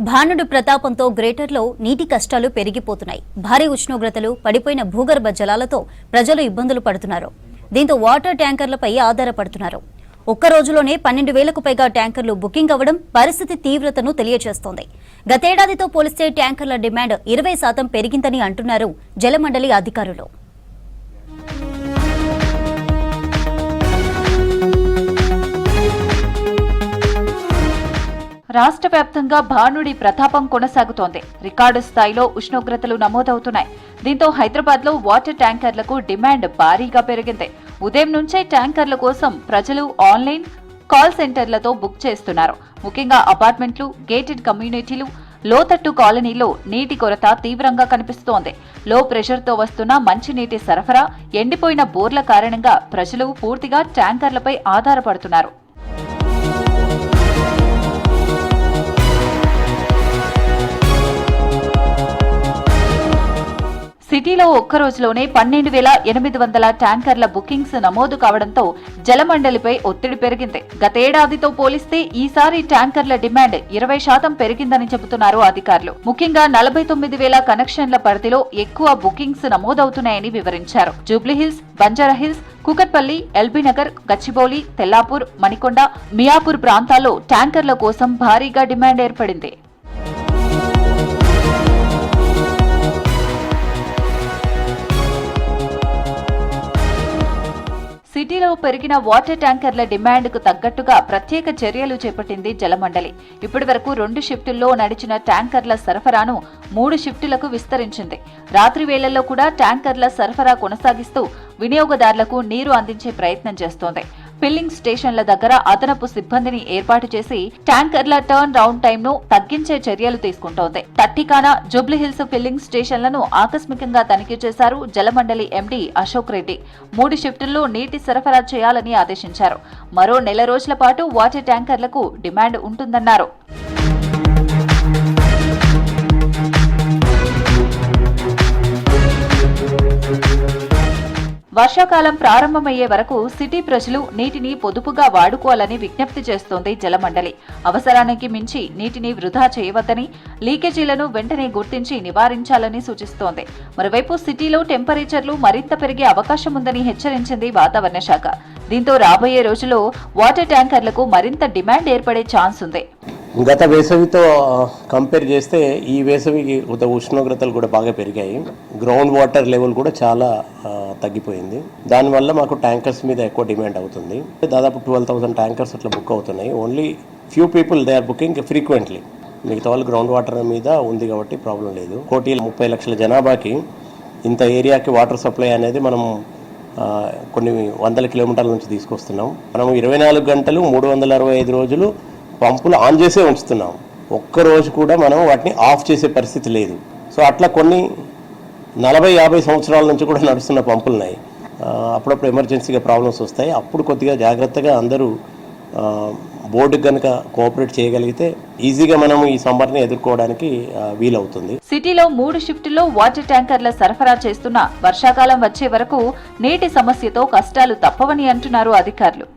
భానుడి ప్రతాపంతో గ్రేటర్లో నీటి కష్టాలు పెరిగిపోతున్నాయి. భారీ ఉష్ణోగ్రతలు, పడిపోయిన భూగర్భ జలాలతో ప్రజలు ఇబ్బందులు పడుతున్నారు. దీంతో వాటర్ ట్యాంకర్లపై ఆధారపడుతున్నారు. ఒక్క రోజులోనే 12,000కు పైగా ట్యాంకర్లు బుకింగ్ అవ్వడం పరిస్థితి తీవ్రతను తెలియజేస్తోంది. గతేడాదితో పోలిస్తే ట్యాంకర్ల డిమాండ్ 20% పెరిగిందని అంటున్నారు జలమండలి అధికారులు. రాష్ట్ర వ్యాప్తంగా భానుడి ప్రతాపం కొనసాగుతోంది. రికార్డు స్థాయిలో ఉష్ణోగ్రతలు నమోదవుతున్నాయి. దీంతో హైదరాబాద్ లో వాటర్ ట్యాంకర్లకు డిమాండ్ భారీగా పెరిగింది. ఉదయం నుంచే ట్యాంకర్ల కోసం ప్రజలు ఆన్లైన్, కాల్ సెంటర్లతో బుక్ చేస్తున్నారు. ముఖ్యంగా అపార్ట్మెంట్లు, గేటెడ్ కమ్యూనిటీలు, లోతట్టు కాలనీలో నీటి కొరత తీవ్రంగా కనిపిస్తోంది. లో ప్రెషర్తో వస్తున్న మంచినీటి సరఫరా, ఎండిపోయిన బోర్ల కారణంగా ప్రజలు పూర్తిగా ట్యాంకర్లపై ఆధారపడుతున్నారు. సిటీలో ఒక్క రోజులోనే 12,800 ట్యాంకర్ల బుకింగ్స్ నమోదు కావడంతో జలమండలిపై ఒత్తిడి పెరిగింది. గతేడాదితో పోలిస్తే ఈసారి ట్యాంకర్ల డిమాండ్ 20% పెరిగిందని చెబుతున్నారు అధికారులు. ముఖ్యంగా 49,000 కనెక్షన్ల పరిధిలో ఎక్కువ బుకింగ్స్ నమోదవుతున్నాయని వివరించారు. జూబ్లీహిల్స్, బంజారాహిల్స్, కూకట్పల్లి, ఎల్బీనగర్, గచ్చిబౌలి, తెల్లాపూర్, మణికొండ, మియాపూర్ ప్రాంతాల్లో ట్యాంకర్ల కోసం భారీగా డిమాండ్ ఏర్పడింది. సిటీలో పెరిగిన వాటర్ ట్యాంకర్ల డిమాండ్కు తగ్గట్టుగా ప్రత్యేక చర్యలు చేపట్టింది జలమండలి. ఇప్పటి వరకు 2 షిఫ్టుల్లో నడిచిన ట్యాంకర్ల సరఫరాను 3 షిఫ్టులకు విస్తరించింది. రాత్రి వేళల్లో కూడా ట్యాంకర్ల సరఫరా కొనసాగిస్తూ వినియోగదారులకు నీరు అందించే ప్రయత్నం చేస్తోంది. ఫిల్లింగ్ స్టేషన్ల దగ్గర అదనపు సిబ్బందిని ఏర్పాటు చేసి ట్యాంకర్ల టర్న్ రౌండ్ టైమ్ ను తగ్గించే చర్యలు తీసుకుంటోంది. తట్టికానా, జూబ్లీహిల్స్ ఫిల్లింగ్ స్టేషన్లను ఆకస్మికంగా తనిఖీ చేశారు జలమండలి ఎండీ అశోక్ రెడ్డి. 3 షిఫ్టుల్లో నీటి సరఫరా చేయాలని ఆదేశించారు. మరో నెల రోజుల పాటు వాటర్ ట్యాంకర్లకు డిమాండ్ ఉంటుందన్నారు. వర్షాకాలం ప్రారంభమయ్యే వరకు సిటీ ప్రజలు నీటిని పొదుపుగా వాడుకోవాలని విజ్ఞప్తి చేస్తోంది జలమండలి. అవసరానికి మించి నీటిని వృధా చేయవద్దని, లీకేజీలను వెంటనే గుర్తించి నివారించాలని సూచిస్తోంది. మరోవైపు సిటీలో టెంపరేచర్లు మరింత పెరిగే అవకాశం ఉందని హెచ్చరించింది వాతావరణ శాఖ. దీంతో రాబోయే రోజుల్లో వాటర్ ట్యాంకర్లకు మరింత డిమాండ్ ఏర్పడే ఛాన్స్ ఉంది. గత వేసవితో కంపేర్ చేస్తే ఈ వేసవికి ఉష్ణోగ్రతలు కూడా బాగా పెరిగాయి. గ్రౌండ్ వాటర్ లెవెల్ కూడా చాలా తగ్గిపోయింది. దానివల్ల మాకు ట్యాంకర్స్ మీద ఎక్కువ డిమాండ్ అవుతుంది. దాదాపు 12,000 ట్యాంకర్స్ అట్లా బుక్ అవుతున్నాయి. Only few people they are booking frequently. మిగతా వాళ్ళు గ్రౌండ్ వాటర్ మీద ఉంది కాబట్టి ప్రాబ్లం లేదు. 1,30,00,000 జనాభాకి ఇంత ఏరియాకి వాటర్ సప్లై అనేది మనం కొన్ని వందల కిలోమీటర్ల నుంచి తీసుకొస్తున్నాం. మనం 24 గంటలు 365 రోజులు పంపులు ఆన్ చేసే ఉంచుతున్నాం. ఒక్కరోజు కూడా మనం వాటిని ఆఫ్ చేసే పరిస్థితి లేదు. సో అట్లా కొన్ని 40-50 సంవత్సరాల నుంచి కూడా నడుస్తున్న పంపులు ఉన్నాయి. అప్పుడప్పుడు ఎమర్జెన్సీగా ప్రాబ్లమ్స్ వస్తాయి. అప్పుడు కొద్దిగా జాగ్రత్తగా అందరూ బోర్డుకి కనుక కోఆపరేట్ చేయగలిగితే ఈజీగా మనం ఈ సమ్మర్ని ఎదుర్కోవడానికి వీలవుతుంది. సిటీలో 3 షిఫ్టుల్లో వాటర్ ట్యాంకర్ల సరఫరా చేస్తున్న వర్షాకాలం వచ్చే వరకు నీటి సమస్యతో కష్టాలు తప్పవని అంటున్నారు అధికారులు.